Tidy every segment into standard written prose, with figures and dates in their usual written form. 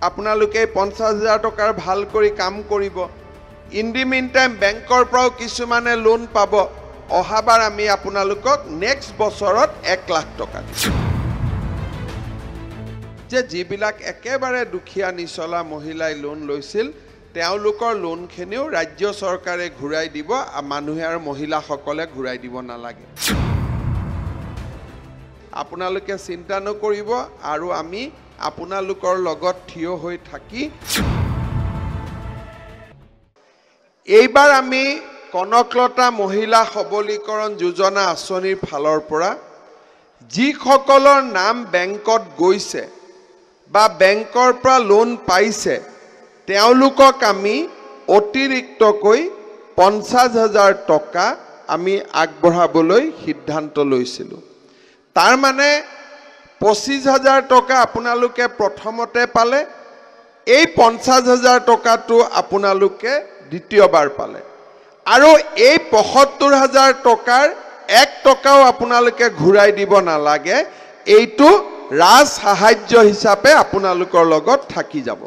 আপোনালোকে 50,000 টকাৰ ভাল কৰি কাম কৰিব ইন দি মিন টাইম বেংকৰ পৰাও কিছুমানে লোন পাব অহাবাৰ আমি আপোনালোকক নেক্সট বছৰত 1 লাখ টকা যে যিবিলাক একেবাৰে দুখীয়া নিচলা মহিলাই লোন লৈছিল তেওঁলোকৰ লোনখিনিও ৰাজ্য চৰকাৰে ঘূৰাই দিব মানুহে আৰু মহিলাসকলে ঘূৰাই দিব নালাগে আপোনালোকে চিন্তা নকৰিব আৰু আমি আপোনালোকৰ লগত থিয় হৈ থাকি এইবাৰ আমি কনকলতা মহিলা সবলীকৰণ যোজনা আঁচনিৰ ফালৰ পৰা যিসকলৰ নাম বেংকত গৈছে বা বেংকৰ পৰা লোন পাইছে তেওঁলোকক আমি অতিৰিক্তকৈ 50,000 টকা আমি আগবঢ়াবলৈ সিদ্ধান্ত লৈছিলোঁ তাৰ মানে 25,000 টকা আপোনালোকে প্ৰথমতে পালে এই 50,000 টকাটো আপোনালোকে দ্বিতীয়বাৰ পালে আৰু এই 75,000 টকাৰ 1 টকাও আপোনালোকে ঘূৰাই দিব নালাগে এইটো ৰাজ সাহায্য হিচাপে আপোনালোকৰ লগত থাকি যাব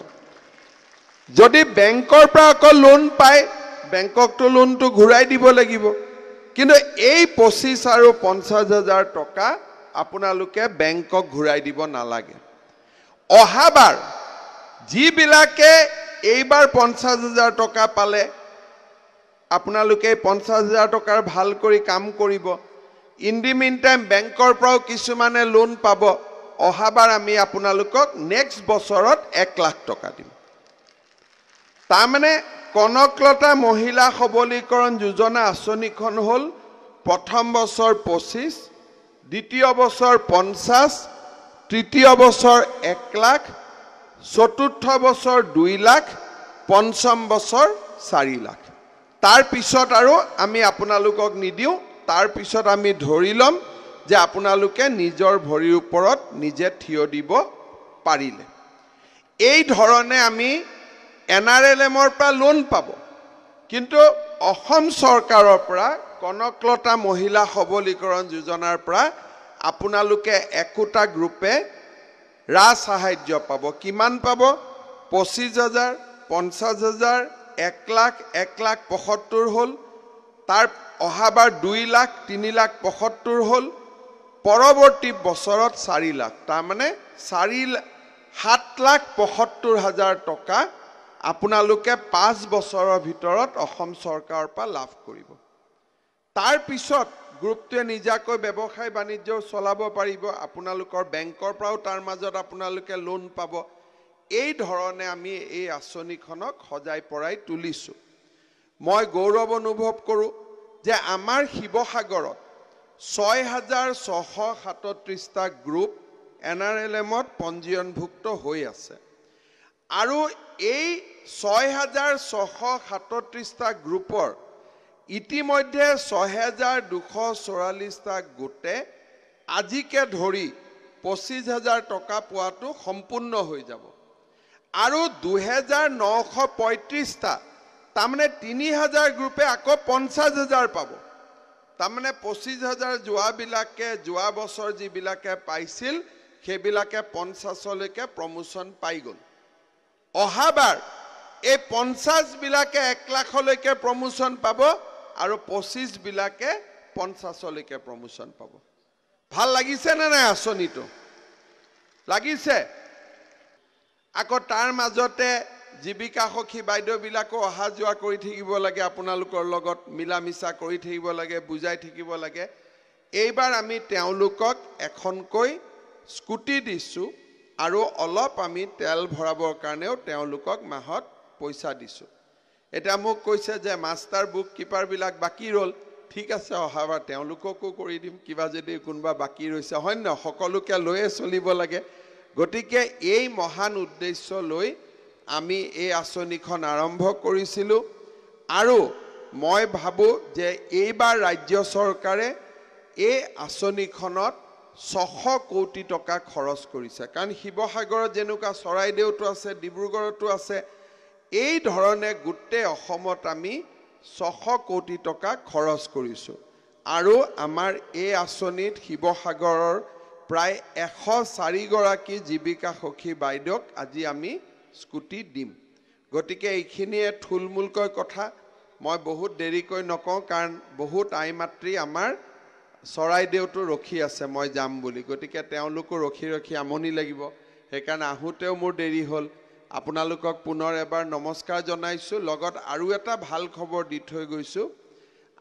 যদি বেংকৰ পৰা অকল লোন পায় বেংককটো লোনটো ঘূৰাই দিব লাগিব কিন্তু এই 25 আৰু 50,000 টকা আপোনালোকে বেংকক ঘূৰাই দিব নালাগে অহাবাৰ যিবিলাকে এইবাৰ 50,000 টকা পালে আপোনালোকে 50,000 টকাৰ ভাল কৰি কাম কৰিব ইন দি মিন টাইম বেংকৰ পৰাও কিছুমানে লোন পাব অহাবাৰ আমি আপোনালোকক নেক্সট বছৰত 1 লাখ টকা দিম তাৰমানে কনকলতা মহিলা সবলীকৰণ যোজনা আঁচনিখন হ'ল প্ৰথম বছৰ 25 দ্বিতীয় বছৰ 50 তৃতীয় বছৰ 1 লাখ চতুৰ্থ বছৰ 2 লাখ পঞ্চম বছৰ 4 লাখ তাৰ পিছত আৰু আমি আপোনালোকক নিদিও তাৰ পিছত আমি ধৰি লম যে আপোনালোকে নিজৰ ভৰিৰ ওপৰত নিজে থিয় দিব পাৰিলে এই ধৰণে আমি এনআৰএলএমৰ পৰা লোন পাব কিন্তু অসম চৰকাৰৰ পৰা কনকলতা মহিলা সবলীকৰণ যোজনাৰ পৰা আপোনালোকে একোটা গ্ৰুপে ৰাজ সাহায্য পাব কিমান পাব 25,000 50,000 1 লাখ 1,75,000 হ'ল তাৰ অহাবাৰ 2 লাখ 3,75,000 হ'ল পৰৱৰ্তী বছৰত 4 লাখ তাৰ মানে 7,75,000 টকা আপোনালোকে 5 বছৰৰ ভিতৰত অসম চৰকাৰৰ পৰা লাভ কৰিব তাৰ পিছত গ্ৰুপটোৱে নিজাকৈ ব্যৱসায় বাণিজ্য চলাব পাৰিব আপোনালোকৰ বেংকৰ পৰাও তাৰ মাজত আপোনালোকে লোন পাব এই ধৰণে আমি এই আঁচনিখনক সজাই পৰাই তুলিছো মই গৌৰৱ অনুভৱ কৰোঁ যে আমাৰ শিৱসাগৰত 6,637টা গ্ৰুপ এনআৰএলএমত পঞ্জীয়নভুক্ত হৈ আছে আৰু এই 6,637টা গ্ৰুপৰ ইতিমধ্যে 6,244টা গোটে আজিকে ধৰি 25,000 টকা পোৱাটো সম্পূৰ্ণ হৈ যাব আৰু 2,935টা তাৰমানে 3,000 গ্ৰুপে আকৌ 50,000 পাব তাৰমানে 25,000 যোৱা বছৰ যিবিলাকে পাইছিল সেইবিলাকে 50লৈকে প্ৰমোচন পাই গ'ল অহাবাৰ এই 50 বিলাকে 1 লাখলৈকে প্ৰমোচন পাব আৰু 25 বিলাকে 50লৈকে প্ৰমোচন পাব ভাল লাগিছে নে নাই আঁচনিটো লাগিছে আকৌ তাৰ মাজতে জীৱিকা সখী বাইদেউবিলাকো অহা যোৱা কৰি থাকিব লাগে আপোনালোকৰ লগত মিলা মিছা কৰি থাকিব লাগে বুজাই থাকিব লাগে এইবাৰ আমি তেওঁলোকক এখনকৈ স্কুটি দিছো আৰু অলপ আমি তেল ভৰাবৰ কাৰণেও তেওঁলোকক মাহত পইচা দিছো এটা মোক কৈছে যে মাষ্টাৰ বুক কিপাৰ বিলাক বাকি ৰল ঠিক আছে অহাবাৰ তেওঁলোককো কৰি দিম কিবা যদি কোনবা বাকি ৰৈছে হয় না সকলোকে লৈয়ে চলিব লাগে গতিকে এই মহান উদ্দেশ্য লৈ আমি এই আঁচনিখন আৰম্ভ কৰিছিলো আৰু মই ভাবো যে এইবাৰ ৰাজ্য চৰকাৰে এই আঁচনিখনত 600 কোটি টকা খৰচ কৰিছে কাৰণ শিৱসাগৰত যেনেকুৱা চৰাইদেউতো আছে ডিব্ৰুগড়তো আছে এই ধৰণে গোটেই অসমত আমি 600 কোটি টকা খৰচ কৰিছো আৰু আমাৰ এই আঁচনিত শিৱসাগৰৰ প্ৰায় 104 গৰাকী জীৱিকা সখী বাইদেউক আজি আমি স্কুটি দিম গতিকে এইখিনিয়ে থুলমূলকৈ কথা মই বহুত দেৰিকৈ নকওঁ কাৰণ বহুত আই মাতৃ আমাৰ চৰাইদেউতো ৰখি আছে মই যাম বুলি গতিকে তেওঁলোকো ৰখি আমনি লাগিব সেইকাৰণে আহোঁতেও মোৰ দেৰি হ'ল আপোনালোকক পুনৰ এবাৰ নমস্কাৰ জনাইছোঁ লগত আৰু এটা ভাল খবৰ দি থৈ গৈছোঁ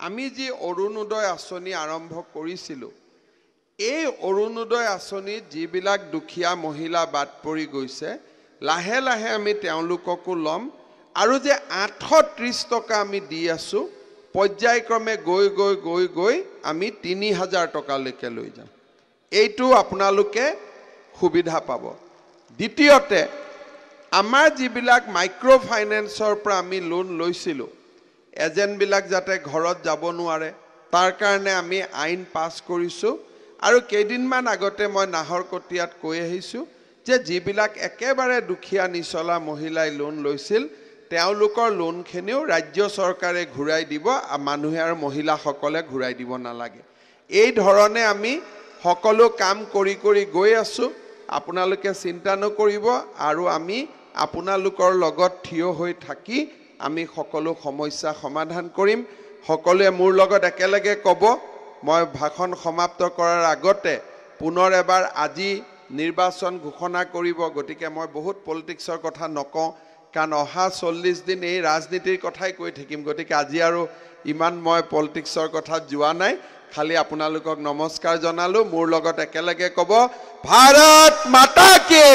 আমি যি অৰুণোদয় আঁচনি আৰম্ভ কৰিছিলোঁ এই অৰুণোদয় আঁচনিত যিবিলাক দুখীয়া মহিলা বাদ পৰি গৈছে লাহে লাহে আমি তেওঁলোককো ল'ম আৰু যে 830 টকা আমি দি আছোঁ পৰ্যায়ক্ৰমে গৈ আমি 3000 টকালৈকে লৈ যাম এইটো আপোনালোকে সুবিধা পাব দ্বিতীয়তে আমাৰ যিবিলাক মাইক্ৰ ফাইনেন্সৰ পৰা আমি লোন লৈছিলোঁ এজেণ্টবিলাক যাতে ঘৰত যাব নোৱাৰে তাৰ কাৰণে আমি আইন পাছ কৰিছোঁ আৰু কেইদিনমান আগতে মই নাহৰকটীয়াত কৈ আহিছোঁ যে যিবিলাক একেবাৰে দুখীয়া নিচলা মহিলাই লোন লৈছিল তেওঁলোকৰ লোনখিনিও ৰাজ্য চৰকাৰে ঘূৰাই দিব মানুহে আৰু মহিলাসকলে ঘূৰাই দিব নালাগে এই ধৰণে আমি সকলো কাম কৰি গৈ আছোঁ আপোনালোকে চিন্তা নকৰিব আৰু আমি আপোনালোকৰ লগত থিয় হৈ থাকি আমি সকলো সমস্যা সমাধান কৰিম সকলোৱে মোৰ লগত একেলগে ক'ব মই ভাষণ সমাপ্ত কৰাৰ আগতে পুনৰ এবাৰ আজি নিৰ্বাচন ঘোষণা কৰিব গতিকে মই বহুত পলিটিক্সৰ কথা নকওঁ কাৰণ অহা 40 দিন এই ৰাজনীতিৰ কথাই কৈ থাকিম গতিকে আজি আৰু ইমান মই পলিটিক্সৰ কথা যোৱা নাই খালি আপোনালোকক নমস্কাৰ জনালো মোৰ লগত একেলগে ক'ব ভাৰত মাতা কি